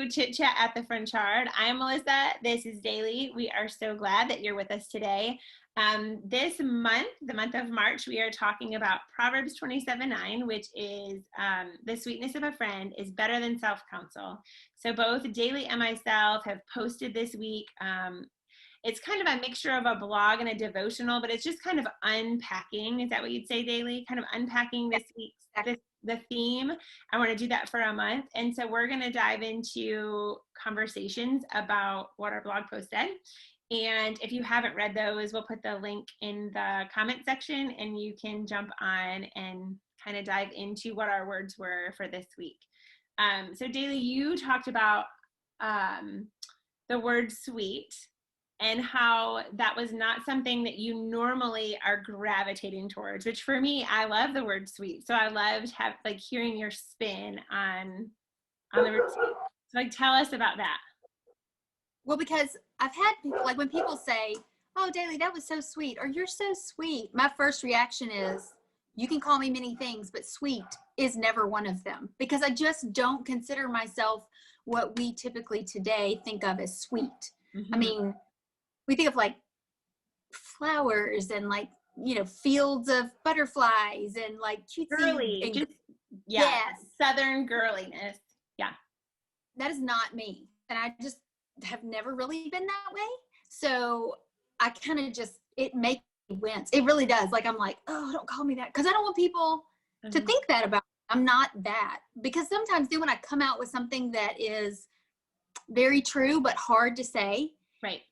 to Chit Chat at the French Yard. I'm Melissa. This is Daily. We are so glad that you're with us today. This month, the month of March, we are talking about Proverbs 27:9, which is the sweetness of a friend is better than self-counsel. So both Daily and myself have posted this week. It's kind of a mixture of a blog and a devotional, but it's just kind of unpacking. Is that what you'd say, Daily? Kind of unpacking this week's the theme. I want to do that for a month. And so we're going to dive into conversations about what our blog post said. And if you haven't read those, we'll put the link in the comment section and you can jump on and kind of dive into what our words were for this week. So Daily, you talked about the word sweet and how that was not something that you normally are gravitating towards, which for me, I love the word sweet. So I loved hearing your spin on the word sweet. So tell us about that. Well, because I've had people, like when people say, oh, Daily, that was so sweet, or you're so sweet, my first reaction is, you can call me many things, but sweet is never one of them, because I just don't consider myself what we typically today think of as sweet. Mm-hmm. I mean, we think of like flowers and like, fields of butterflies and like cutesy. Girly, and, yes, Southern girliness. Yeah. That is not me. And I just have never really been that way. So I kind of it makes me wince. It really does. Like, I'm like, oh, don't call me that. Because I don't want people to think that about me. I'm not that. Because sometimes then when I come out with something that is very true, but hard to say. Right.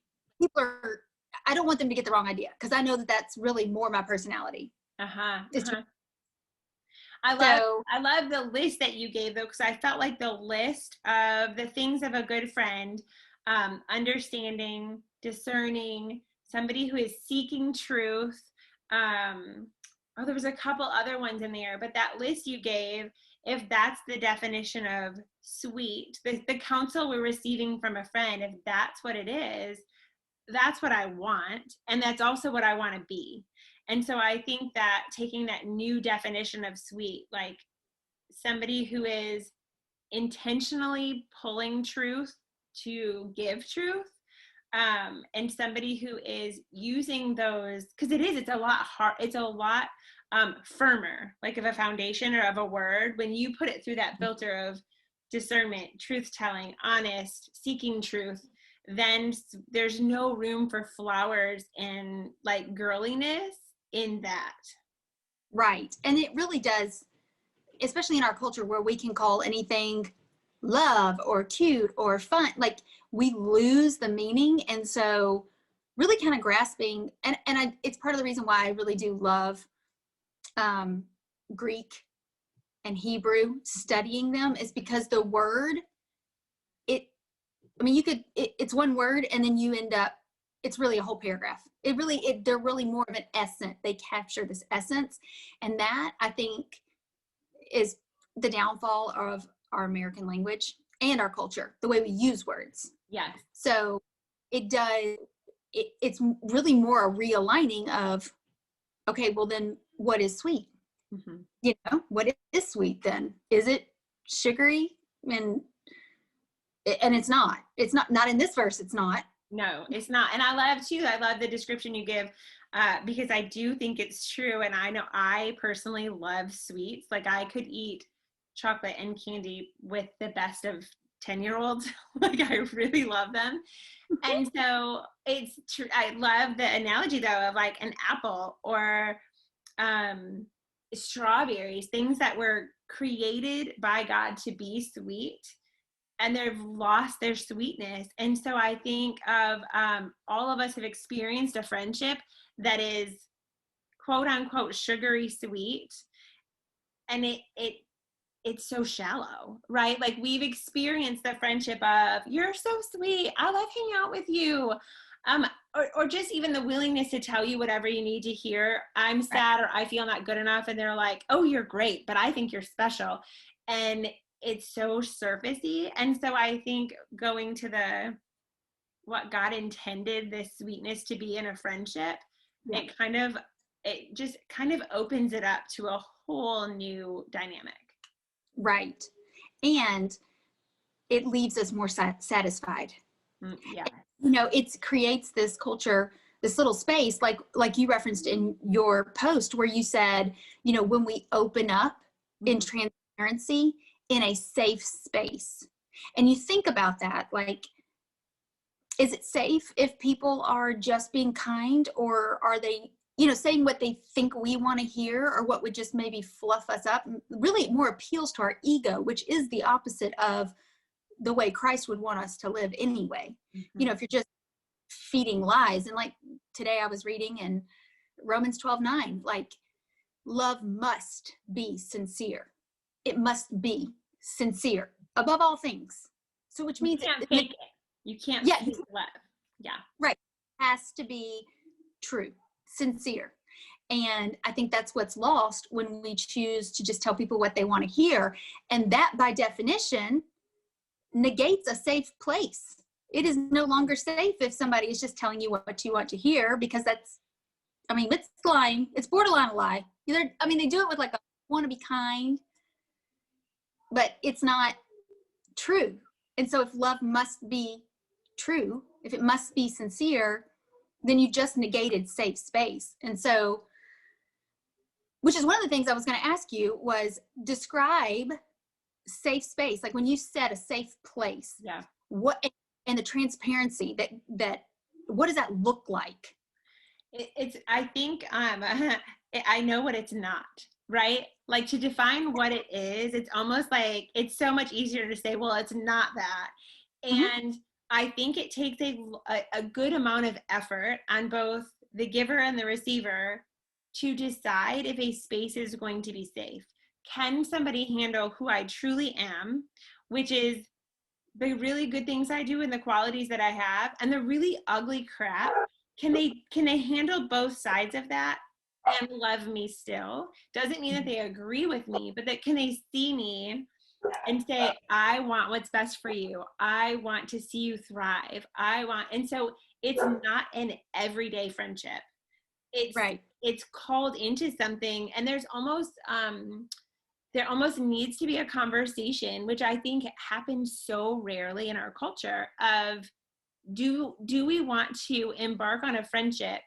I don't want them to get the wrong idea, because I know that that's really more my personality. I love the list that you gave, though, because I felt like the list of the things of a good friend, understanding, discerning, somebody who is seeking truth. There was a couple other ones in there, but that list you gave, if that's the definition of sweet, the counsel we're receiving from a friend, if that's what it is, that's what I want. And that's also what I want to be. And so I think that taking that new definition of sweet, like somebody who is intentionally pulling truth to give truth, and somebody who is using those, because it's a lot hard, it's a lot firmer, like of a foundation or of a word, when you put it through that filter of discernment, truth telling, honest, seeking truth, then there's no room for flowers and like girliness in that. Right. And it really does, especially in our culture where we can call anything love or cute or fun, like we lose the meaning. And so really kind of grasping, and it's part of the reason why I really do love Greek and Hebrew, studying them, is because the word, it's one word and then you end up, it's really a whole paragraph. They're really more of an essence. They capture this essence. And that, I think, is the downfall of our American language and our culture, the way we use words. Yes. So it's really more a realigning of, okay, well then what is sweet? Mm-hmm. What is sweet then? Is it sugary? And it's not in this verse. It's not. No, it's not. And I love the description you give, because I do think it's true. And I know I personally love sweets. Like I could eat chocolate and candy with the best of 10-year-olds. Like I really love them. And so it's true. I love the analogy though of like an apple or strawberries, things that were created by God to be sweet, and they've lost their sweetness. And so I think of all of us have experienced a friendship that is quote unquote sugary sweet, and it's so shallow, right? Like we've experienced the friendship of, you're so sweet, I love hanging out with you, or just even the willingness to tell you whatever you need to hear. I'm sad or I feel not good enough, and they're like, oh, you're great, but I think you're special. And it's so surfacey. And so I think going to what God intended this sweetness to be in a friendship, it just kind of opens it up to a whole new dynamic. Right. And it leaves us more satisfied. Yeah. You know, it creates this culture, this little space, like you referenced in your post, where you said, you know, when we open up in transparency in a safe space. And you think about that, like, is it safe if people are just being kind, or are they, you know, saying what they think we want to hear, or what would just maybe fluff us up? Really, it more appeals to our ego, which is the opposite of the way Christ would want us to live anyway. You know, if you're just feeding lies. And like today I was reading in Romans 12:9, like, love must be sincere. It must be sincere above all things. So which means you can't fake it. You can't fake love. Yeah. Right. It has to be true, sincere. And I think that's what's lost when we choose to just tell people what they want to hear. And that, by definition, negates a safe place. It is no longer safe if somebody is just telling you what you want to hear, because that's, I mean, it's lying. It's borderline a lie. I mean, they do it with like, I want to be kind, but it's not true. And so if love must be true, if it must be sincere, then you just negated safe space. And so, which is one of the things I was going to ask you, was describe safe space. Like when you said a safe place, what, and the transparency that what does that look like? It's I think I know what it's not, right? Like, to define what it is, it's almost like it's so much easier to say, well, it's not that. And I think it takes a good amount of effort on both the giver and the receiver to decide if a space is going to be safe. Can somebody handle who I truly am, which is the really good things I do and the qualities that I have, and the really ugly crap? Can they handle both sides of that and love me still? Doesn't mean that they agree with me, but that can they see me and say, I want what's best for you. I want to see you thrive. And so it's not an everyday friendship. It's called into something, and there almost needs to be a conversation, which I think happens so rarely in our culture, of do we want to embark on a friendship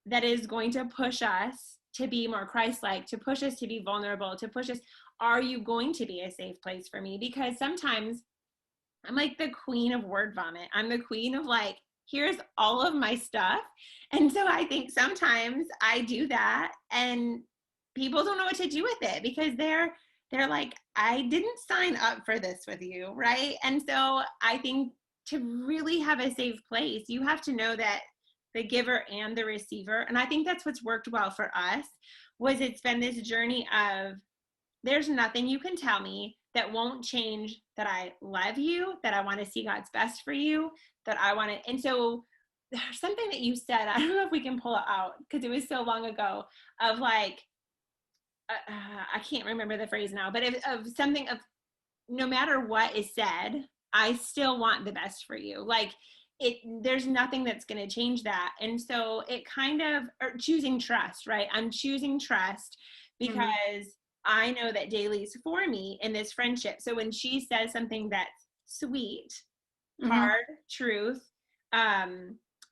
that is going to push us to be more Christ-like, to push us to be vulnerable, to push us, are you going to be a safe place for me? Because sometimes I'm like the queen of word vomit. I'm the queen of like, here's all of my stuff. And so I think sometimes I do that and people don't know what to do with it, because they're like, I didn't sign up for this with you, right? And so I think to really have a safe place, you have to know that the giver and the receiver, and I think that's what's worked well for us, was it's been this journey of, there's nothing you can tell me that won't change that I love you, that I want to see God's best for you, that I want to. And so there's something that you said, I don't know if we can pull it out because it was so long ago, of like, I can't remember the phrase now, but of something of, no matter what is said, I still want the best for you. Like, there's nothing that's going to change that. And so it kind of, or choosing trust, right? I'm choosing trust because I know that Daly's for me in this friendship. So when she says something that's sweet, hard truth,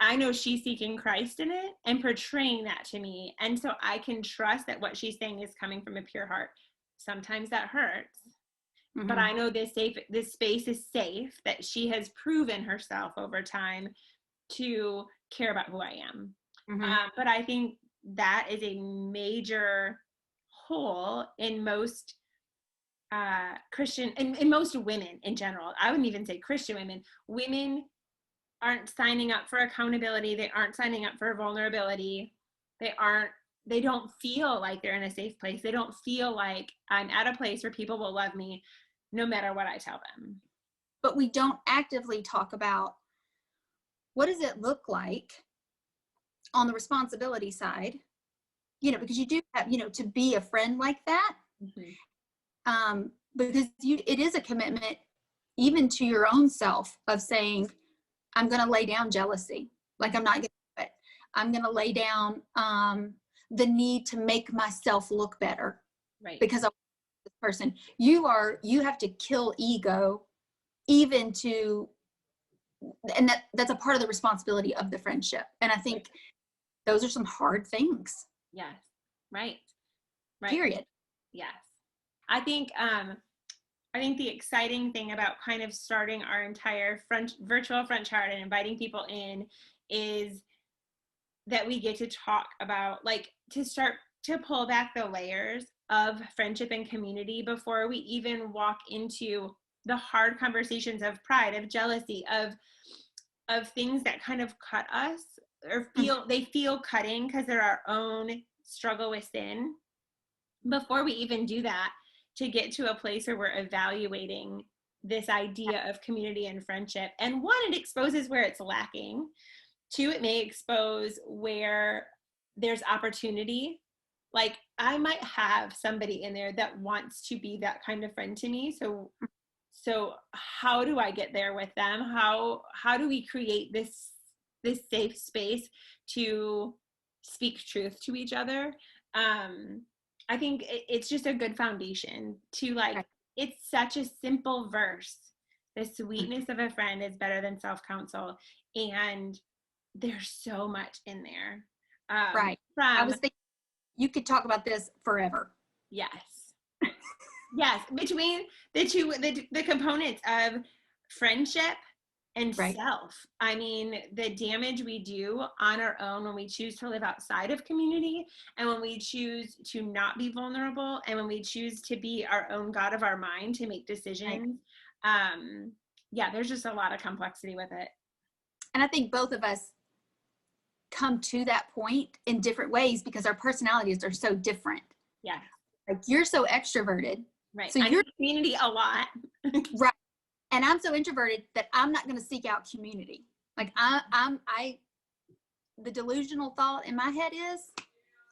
I know she's seeking Christ in it and portraying that to me. And so I can trust that what she's saying is coming from a pure heart. Sometimes that hurts, but I know this space is safe, that she has proven herself over time to care about who I am. But I think that is a major hole in most Christian, in most women in general. I wouldn't even say Christian women. Women aren't signing up for accountability. They aren't signing up for vulnerability. They don't feel like they're in a safe place. They don't feel like I'm at a place where people will love me no matter what I tell them. But we don't actively talk about, what does it look like on the responsibility side, you know, because you do have, you know, to be a friend like that, because it is a commitment even to your own self, of saying, I'm going to lay down jealousy. Like, I'm not going to do it. I'm going to lay down the need to make myself look better, right? Because I want this person. You have to kill ego even to, and that's a part of the responsibility of the friendship. And I think those are some hard things. Yes. Right. Right. Period. Yes. I think the exciting thing about kind of starting our entire virtual front chart and inviting people in is that we get to talk about, like, to start to pull back the layers of friendship and community before we even walk into the hard conversations of pride, of jealousy, of things that kind of cut us or they feel cutting because they're our own struggle with sin. Before we even do that, to get to a place where we're evaluating this idea of community and friendship. And one, it exposes where it's lacking. Two, it may expose where there's opportunity. Like, I might have somebody in there that wants to be that kind of friend to me. So how do I get there with them? How do we create this safe space to speak truth to each other? I think it's just a good foundation to, like, it's such a simple verse. The sweetness of a friend is better than self-counsel. And there's so much in there. Right. I was thinking you could talk about this forever. Yes. Yes. Between the two, the components of friendship and self. I mean, the damage we do on our own when we choose to live outside of community, and when we choose to not be vulnerable, and when we choose to be our own God of our mind to make decisions. Yeah, there's just a lot of complexity with it. And I think both of us come to that point in different ways because our personalities are so different. Yeah. Like, you're so extroverted. Right. So you're community a lot. Right. And I'm so introverted that I'm not going to seek out community. Like, the delusional thought in my head is,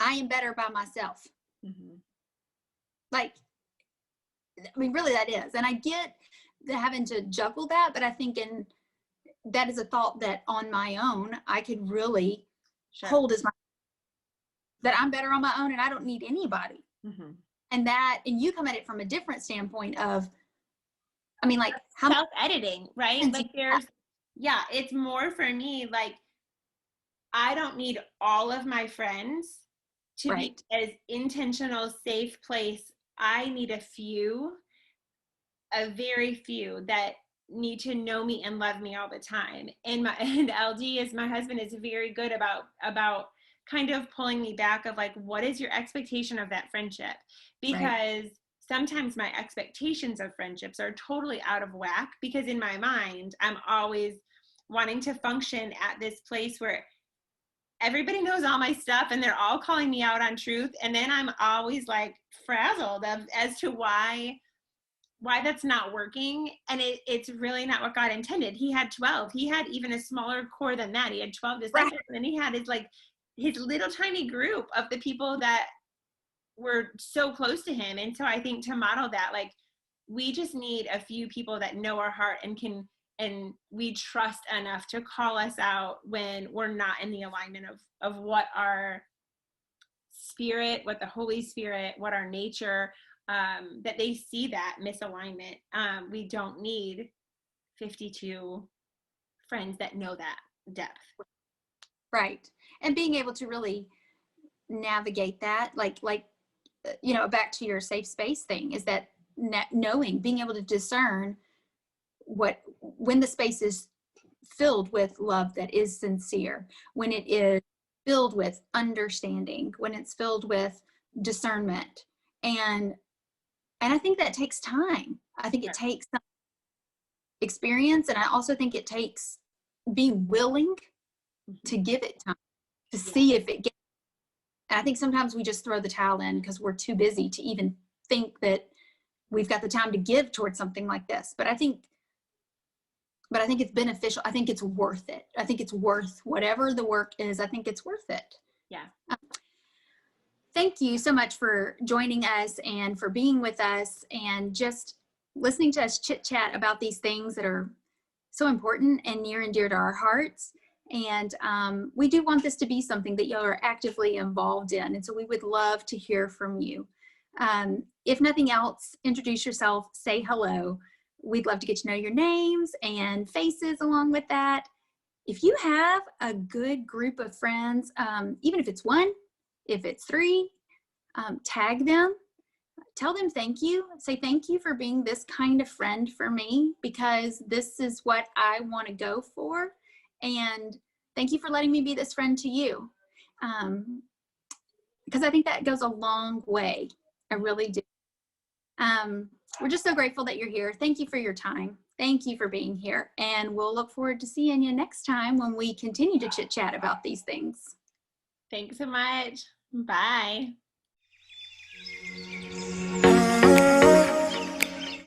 I am better by myself. Mm-hmm. Like, I mean, really that is. And I get having to juggle that, but I think that is a thought that on my own, I could really hold as that I'm better on my own and I don't need anybody. Mm-hmm. And you come at it from a different standpoint of, I mean, like, how self-editing, right? Like, it's more for me, like, I don't need all of my friends to be as intentional, safe place. I need a very few that need to know me and love me all the time. And LD, is my husband, is very good about kind of pulling me back of, like, what is your expectation of that friendship? Because sometimes my expectations of friendships are totally out of whack, because in my mind, I'm always wanting to function at this place where everybody knows all my stuff and they're all calling me out on truth. And then I'm always, like, frazzled as to why that's not working. And it's really not what God intended. He had 12. He had even a smaller core than that. He had 12 disciples, and then he had his little tiny group of the people that were so close to him. And so I think to model that, like, we just need a few people that know our heart and we trust enough to call us out when we're not in the alignment of what our spirit, what the Holy Spirit, what our nature, that they see that misalignment. We don't need 52 friends that know that depth. Right. And being able to really navigate that, like, back to your safe space thing, is that being able to discern when the space is filled with love that is sincere, when it is filled with understanding, when it's filled with discernment. And I think that takes time. I think it takes some experience. And I also think it takes being willing to give it time to see if it gets. And I think sometimes we just throw the towel in because we're too busy to even think that we've got the time to give towards something like this. But I think it's beneficial. I think it's worth it. I think it's worth whatever the work is. I think it's worth it. Yeah. Thank you so much for joining us and for being with us and just listening to us chit chat about these things that are so important and near and dear to our hearts. And we do want this to be something that y'all are actively involved in. And so we would love to hear from you. If nothing else, introduce yourself, say hello. We'd love to get to know your names and faces along with that. If you have a good group of friends, even if it's one, if it's three, tag them, tell them thank you. Say thank you for being this kind of friend for me, because this is what I want to go for. And thank you for letting me be this friend to you. Because I think that goes a long way. I really do. We're just so grateful that you're here. Thank you for your time. Thank you for being here. And we'll look forward to seeing you next time when we continue to chit chat about these things. Thanks so much. Bye.